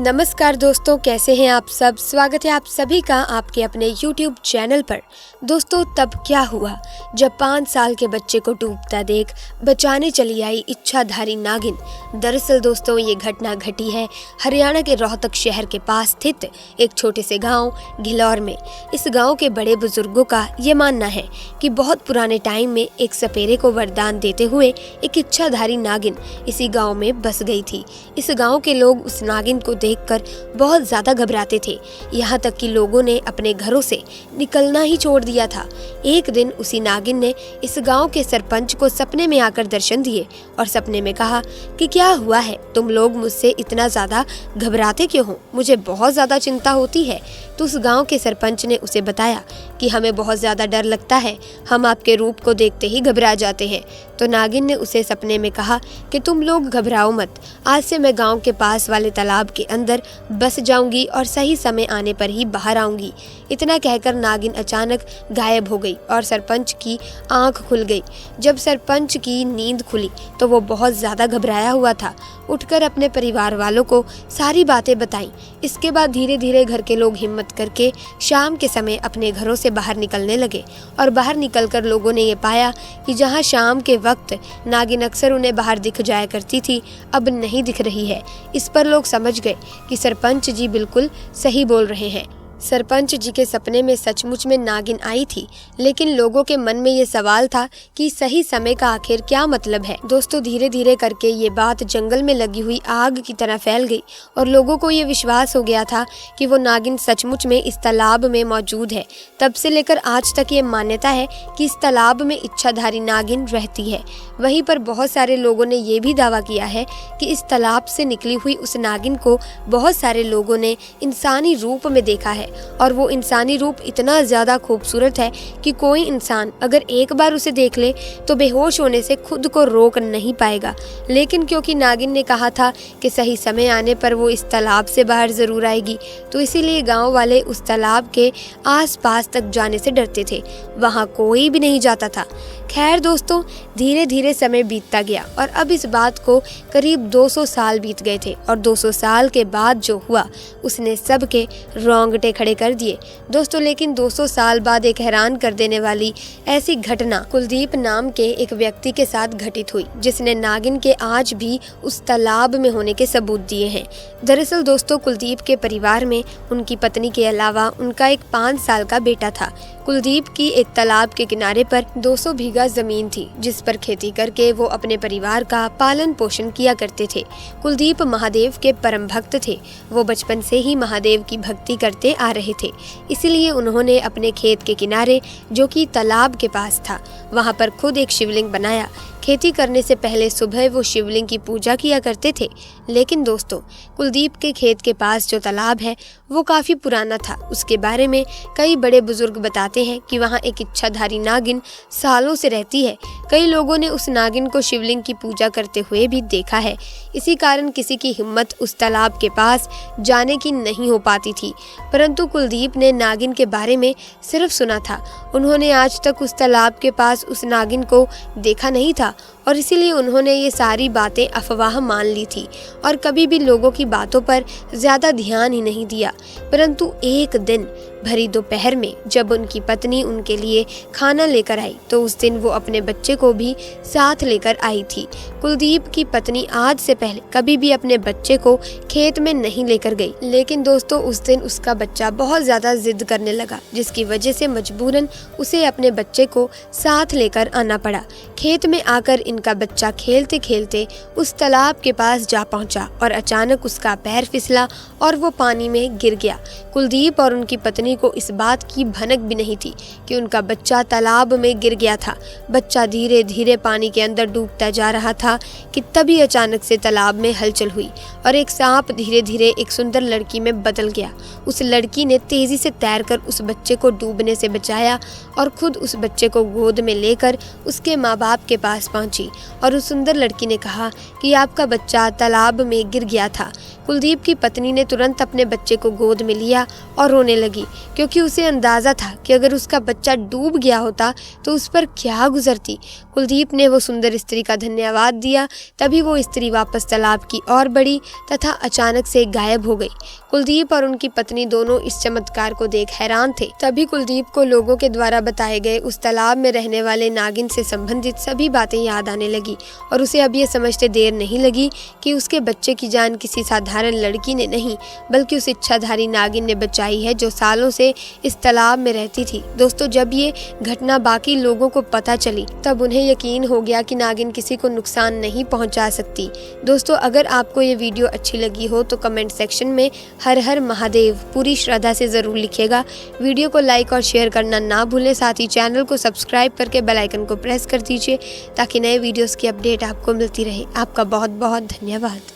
नमस्कार दोस्तों, कैसे हैं आप सब। स्वागत है आप सभी का आपके अपने YouTube चैनल पर। दोस्तों, तब क्या हुआ जब 5 साल के बच्चे को डूबता देख बचाने चली आई इच्छाधारी नागिन। दरअसल दोस्तों, ये घटना घटी है हरियाणा के रोहतक शहर के पास स्थित एक छोटे से गांव घिलौर में। इस गांव के बड़े बुजुर्गों का ये मानना है कि बहुत पुराने टाइम में एक सपेरे को वरदान देते हुए एक इच्छाधारी नागिन इसी गाँव में बस गई थी। इस गाँव के लोग उस नागिन को देखकर बहुत ज्यादा घबराते थे, यहाँ तक कि लोगों ने अपने घरों से निकलना ही छोड़ दिया था। एक दिन उसी नागिन ने इस गांव के सरपंच को सपने में आकर दर्शन दिए और सपने में कहा कि क्या हुआ है, तुम लोग मुझसे इतना ज्यादा घबराते क्यों हो, मुझे बहुत ज्यादा चिंता होती है। तो उस गांव के सरपंच ने उसे बताया कि हमें बहुत ज्यादा डर लगता है, हम आपके रूप को देखते ही घबरा जाते हैं। तो नागिन ने उसे सपने में कहा कि तुम लोग घबराओ मत, आज से मैं गांव के पास वाले तालाब के अंदर बस जाऊंगी और सही समय आने पर ही बाहर आऊंगी। इतना कहकर नागिन अचानक गायब हो गई और सरपंच की आंख खुल गई। जब सरपंच की नींद खुली तो वो बहुत ज्यादा घबराया हुआ था। उठकर अपने परिवार वालों को सारी बातें बताईं। इसके बाद धीरे धीरे घर के लोग हिम्मत करके शाम के समय अपने घरों से बाहर निकलने लगे और बाहर निकलकर लोगों ने ये पाया कि जहां शाम के वक्त नागिन अक्सर उन्हें बाहर दिख जाया करती थी, अब नहीं दिख रही है। इस पर लोग समझ गए कि सरपंच जी बिल्कुल सही बोल रहे हैं। सरपंच जी के सपने में सचमुच में नागिन आई थी, लेकिन लोगों के मन में ये सवाल था कि सही समय का आखिर क्या मतलब है। दोस्तों, धीरे धीरे करके ये बात जंगल में लगी हुई आग की तरह फैल गई और लोगों को ये विश्वास हो गया था कि वो नागिन सचमुच में इस तालाब में मौजूद है। तब से लेकर आज तक ये मान्यता है कि इस तालाब में इच्छाधारी नागिन रहती है। वहीं पर बहुत सारे लोगों ने ये भी दावा किया है कि इस तालाब से निकली हुई उस नागिन को बहुत सारे लोगों ने इंसानी रूप में देखा है और वो इंसानी रूप इतना ज्यादा खूबसूरत है कि कोई इंसान अगर एक बार उसे देख ले तो बेहोश होने से खुद को रोक नहीं पाएगा। लेकिन क्योंकि नागिन ने कहा था कि सही समय आने पर वो इस तालाब से बाहर जरूर आएगी, तो इसीलिए गांव वाले उस तालाब के आसपास तक जाने से डरते थे, वहां कोई भी नहीं जाता था। खैर दोस्तों, धीरे धीरे समय बीतता गया और अब इस बात को करीब 200 साल बीत गए थे और 200 साल के बाद जो हुआ उसने सबके रोंगटे खड़े कर दिए दोस्तों। लेकिन 200 साल बाद एक हैरान कर देने वाली ऐसी घटना कुलदीप नाम के एक व्यक्ति के साथ घटित हुई, जिसने नागिन के आज भी उस तालाब में होने के सबूत दिए हैं। दरअसल दोस्तों, कुलदीप के परिवार में उनकी पत्नी के अलावा उनका एक 5 साल का बेटा था। कुलदीप की एक तालाब के किनारे पर 200 बीघा जमीन थी, जिस पर खेती करके वो अपने परिवार का पालन पोषण किया करते थे। कुलदीप महादेव के परम भक्त थे। वो बचपन से ही महादेव की भक्ति करते आ रहे थे, इसलिए उन्होंने अपने खेत के किनारे, जो कि तालाब के पास था, वहां पर खुद एक शिवलिंग बनाया। खेती करने से पहले सुबह वो शिवलिंग की पूजा किया करते थे। लेकिन दोस्तों, कुलदीप के खेत के पास जो तालाब है वो काफी पुराना था। उसके बारे में कई बड़े बुजुर्ग बताते हैं कि वहाँ एक इच्छाधारी नागिन सालों से रहती है। कई लोगों ने उस नागिन को शिवलिंग की पूजा करते हुए भी देखा है। इसी कारण किसी की हिम्मत उस तालाब के पास जाने की नहीं हो पाती थी। परंतु कुलदीप ने नागिन के बारे में सिर्फ सुना था, उन्होंने आज तक उस तालाब के पास उस नागिन को देखा नहीं था और इसीलिए उन्होंने ये सारी बातें अफवाह मान ली थी और कभी भी लोगों की बातों पर ज्यादा ध्यान ही नहीं दिया। परंतु एक दिन भरी दोपहर में जब उनकी पत्नी उनके लिए खाना लेकर आई, तो उस दिन वो अपने बच्चे को भी साथ लेकर आई थी। कुलदीप की पत्नी आज से पहले कभी भी अपने बच्चे को खेत में नहीं लेकर गई, लेकिन दोस्तों उस दिन उसका बच्चा बहुत ज्यादा जिद करने लगा, जिसकी वजह से मजबूरन उसे अपने बच्चे को साथ लेकर आना पड़ा। खेत में आकर इनका बच्चा खेलते खेलते उस तालाब के पास जा पहुंचा और अचानक उसका पैर फिसला और वो पानी में गिर गया। कुलदीप और उनकी पत्नी को इस बात की भनक भी नहीं थी कि उनका बच्चा तालाब में गिर गया था। बच्चा धीरे धीरे पानी के अंदर डूबता जा रहा था कि तभी अचानक से तालाब में हलचल हुई और एक सांप धीरे धीरे एक सुंदर लड़की में बदल गया। उस लड़की ने तेजी से तैरकर उस बच्चे को डूबने से बचाया और खुद उस बच्चे को गोद में लेकर उसके माँ बाप के पास पहुंची। पहुंची और उस सुंदर लड़की ने कहा कि आपका बच्चा तालाब में गिर गया था। कुलदीप की पत्नी ने तुरंत अपने बच्चे को गोद में लिया और रोने लगी, क्योंकि उसे अंदाज़ा था कि अगर उसका बच्चा डूब गया होता तो उस पर क्या गुजरती। कुलदीप ने वो सुंदर स्त्री का धन्यवाद दिया। तभी वो स्त्री वापस तालाब की ओर बढ़ी तथा अचानक से गायब हो गई। कुलदीप और उनकी पत्नी दोनों इस चमत्कार को देख हैरान थे। तभी कुलदीप को लोगों के द्वारा बताए गए उस तालाब में रहने वाले नागिन से संबंधित सभी बातें याद आने लगी और उसे अब ये समझते देर नहीं लगी कि उसके बच्चे की जान किसी साधारण लड़की ने नहीं बल्कि उस इच्छाधारी नागिन ने बचाई है, जो सालों से इस तालाब में रहती थी। दोस्तों, जब ये घटना बाकी लोगों को पता चली तब उन्हें यकीन हो गया कि नागिन किसी को नुकसान नहीं पहुंचा सकती। दोस्तों, अगर आपको ये वीडियो अच्छी लगी हो तो कमेंट सेक्शन में हर हर महादेव पूरी श्रद्धा से ज़रूर लिखिएगा। वीडियो को लाइक और शेयर करना ना भूलें। साथ ही चैनल को सब्सक्राइब करके बेल आइकन को प्रेस कर दीजिए ताकि नए वीडियोस की अपडेट आपको मिलती रहे। आपका बहुत बहुत धन्यवाद।